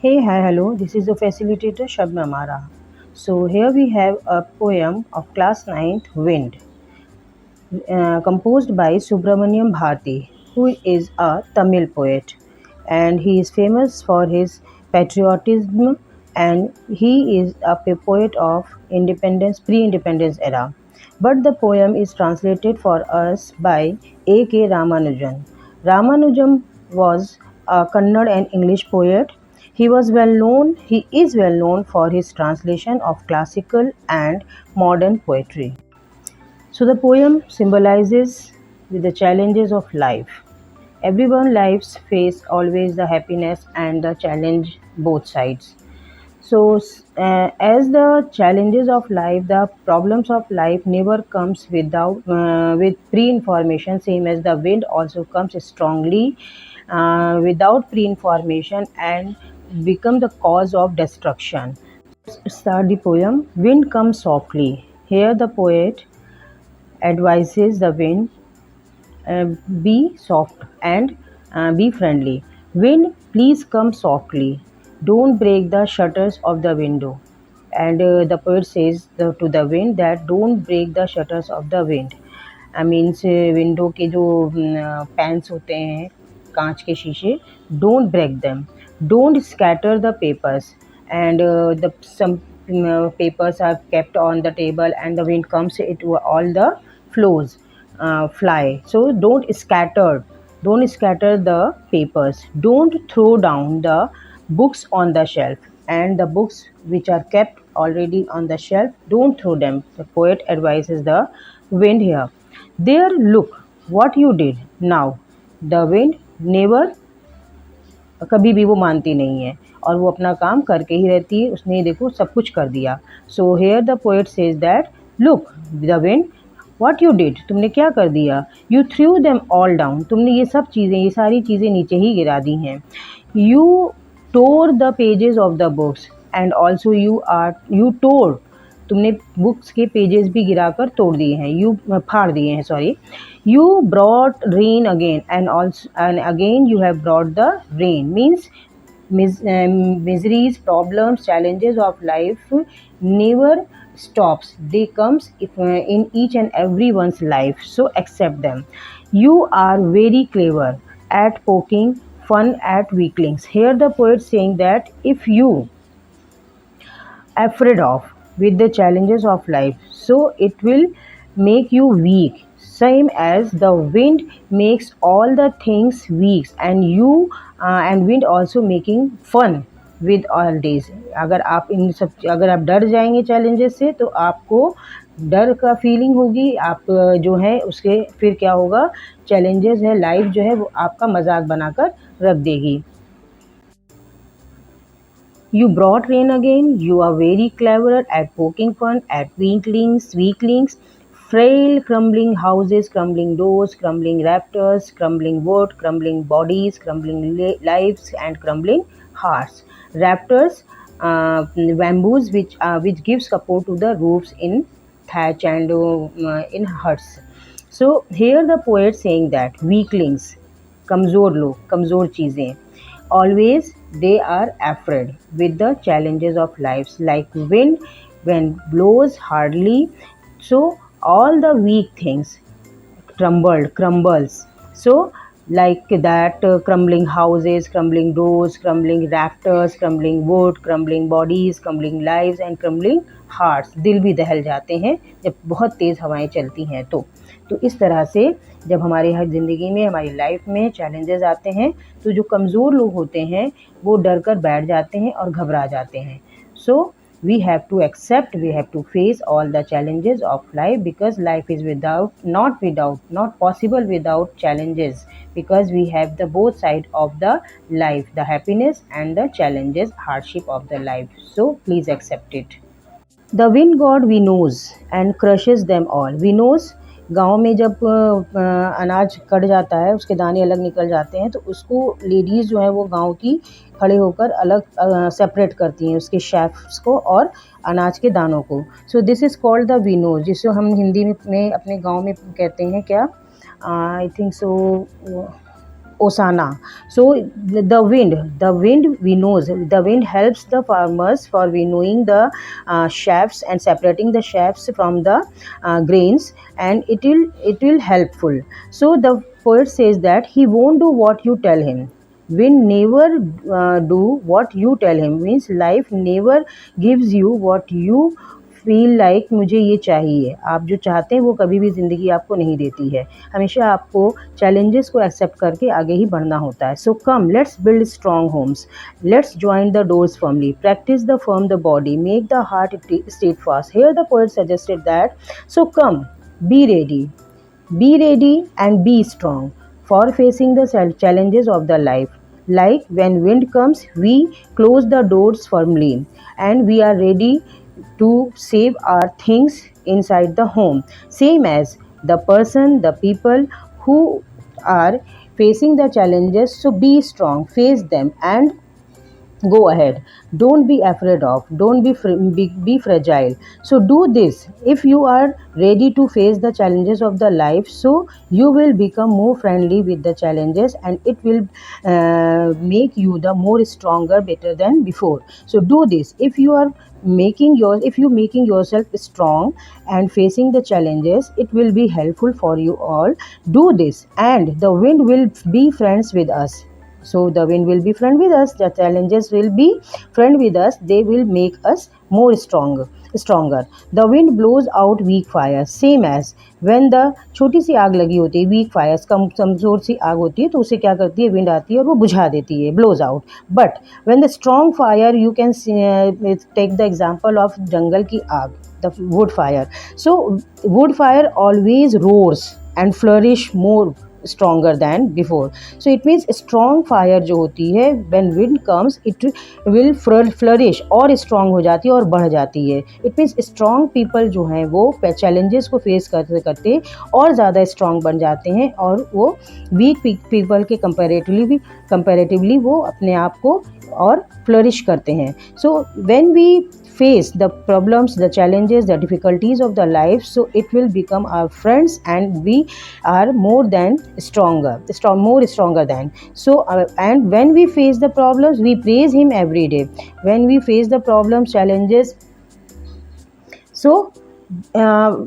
Hey, hi, hello. This is the facilitator Shabna Mara. So here we have a poem of class ninth, Wind, composed by Subramaniam Bharti, who is a Tamil poet, and he is famous for his patriotism, and he is a poet of independence, pre-independence era. But the poem is translated for us by A.K. Ramanujan. Ramanujan was a Kannada and English poet. He is well known for his translation of classical and modern poetry. So the poem symbolizes with the challenges of life. Everyone lives face always the happiness and the challenge both sides. So as the challenges of life, the problems of life never comes without with pre-information. Same as the wind also comes strongly without pre-information and become the cause of destruction. Start the poem. Wind comes softly. Here the poet advises the wind, uh, be soft and be friendly. Wind, please come softly. Don't break the shutters of the window. And the poet says to the wind that don't break the shutters of the wind. I means window के जो pans होते हैं कांच के शीशे, don't break them. Don't scatter the papers. And the some papers are kept on the table and the wind comes, it all the flows fly. So don't scatter the papers. Don't throw down the books on the shelf, and the books which are kept already on the shelf, don't throw them. The poet advises the wind here. There, look what you did now. The wind never, कभी भी वो मानती नहीं है और वो अपना काम करके ही रहती है, उसने देखो सब कुछ कर दिया. So here the poet says that look the wind what you did, तुमने क्या कर दिया. You through them all down, तुमने ये सब चीज़ें, ये सारी चीज़ें नीचे ही गिरा दी हैं. You tore the pages of the books and also you tore, तुमने बुक्स के पेजेस भी गिराकर तोड़ दिए हैं, यू फाड़ दिए हैं, sorry. You brought rain again and also and again you have brought the rain. Means miseries, problems, challenges of life never stops. They comes in each and everyone's life. So accept them. You are very clever at poking fun at weaklings. Here the poet saying that if you afraid of with the challenges of life, so it will make you weak, same as the wind makes all the things weak, and you and wind also making fun with all days. अगर आप इन सब, अगर आप डर जाएंगे challenges से तो आपको डर का फीलिंग होगी, आप जो है उसके फिर क्या होगा, चैलेंजेस है, लाइफ जो है वो आपका मजाक बनाकर रख देगी. You brought rain again. You are very clever at poking fun at weaklings, frail, crumbling houses, crumbling doors, crumbling rafters, crumbling wood, crumbling bodies, crumbling lives, and crumbling hearts. Rafters, bamboos, which give support to the roofs in thatch and in huts. So here the poet saying that weaklings, कमज़ोर लोग, कमज़ोर चीज़ें, always they are afraid with the challenges of life, like wind when blows hardly. So all the weak things crumbles. So like that, crumbling houses, crumbling doors, crumbling rafters, crumbling wood, crumbling bodies, crumbling lives and crumbling hearts. दिल भी दहल जाते हैं जब बहुत तेज़ हवाएं चलती हैं. तो इस तरह से जब हमारे हर ज़िंदगी में, हमारी लाइफ में चैलेंजेस आते हैं तो जो कमज़ोर लोग होते हैं वो डर कर बैठ जाते हैं और घबरा जाते हैं. सो we have to accept, we have to face all the challenges of life, because life is not possible without challenges, because we have the both side of the life, the happiness and the challenges, hardship of the life. So please accept it. The wind god we knows and crushes them all. We knows, गाँव में जब अनाज cut जाता है, उसके दाने अलग निकल जाते हैं, तो उसको लेडीज़ जो हैं वो गाँव की खड़े होकर अलग सेपरेट करती हैं उसके शेफ्स को और अनाज के दानों को. So this is called the winnows, जिसको हम हिंदी में अपने गाँव में कहते हैं क्या, I think so, Osana. So the wind we knows the wind helps the farmers for winnowing the shafts and separating the shafts from the grains, and it will helpful. So the poet says that he won't do what you tell him. Wind never do what you tell him, means life never gives you what you feel like मुझे ये चाहिए, आप जो चाहते हैं वो कभी भी ज़िंदगी आपको नहीं देती है, हमेशा आपको चैलेंजेस को एक्सेप्ट करके आगे ही बढ़ना होता है. So come let's build strong homes, let's join the doors firmly, practise the firm the body, make the heart steadfast. Here the poet suggested that so come be ready and be strong for facing the challenges of the life. Like when wind comes, we close the doors firmly and we are ready to save our things inside the home. Same as the person, the people who are facing the challenges, so be strong, face them and go ahead. Don't be afraid of, don't be fragile. So do this. If you are ready to face the challenges of the life, so you will become more friendly with the challenges, and it will make you the more stronger better than before. So do this. If you making yourself strong and facing the challenges, it will be helpful for you all. Do this and the wind will be friends with us. So the wind will be friend with us, the challenges will be friend with us, they will make us more stronger. The wind blows out weak fires, same as when the छोटी सी आग लगी होती है, week Fyers, कमजोर सी आग होती है, तो उसे क्या करती है, विंड आती है और वो बुझा देती है, blows out. But when the strong fire, you can take the example of jungle की आग, the wood fire. So wood fire always roars and flourish more stronger than before. So it means strong fire जो होती है, when wind comes it will flourish और strong हो जाती है और बढ़ जाती है. It means strong people जो हैं वो challenges को face करते करते और ज़्यादा strong बन जाते हैं, और वो weak people के comparatively वो अपने आप को और flourish करते हैं. So when we face the problems, the challenges, the difficulties of the life, so it will become our friends and we are more stronger than. So and when we face the problems, we praise him every day. When we face the problems, challenges, so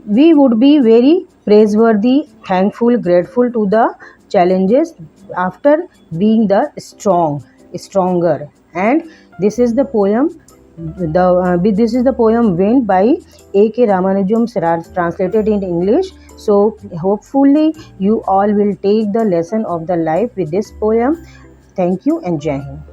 we would be very praiseworthy, thankful, grateful to the challenges after being the stronger. And this is the poem. This is the poem Wind by A.K. Ramanujam, translated in English. So hopefully you all will take the lesson of the life with this poem. Thank you and Jai Hind.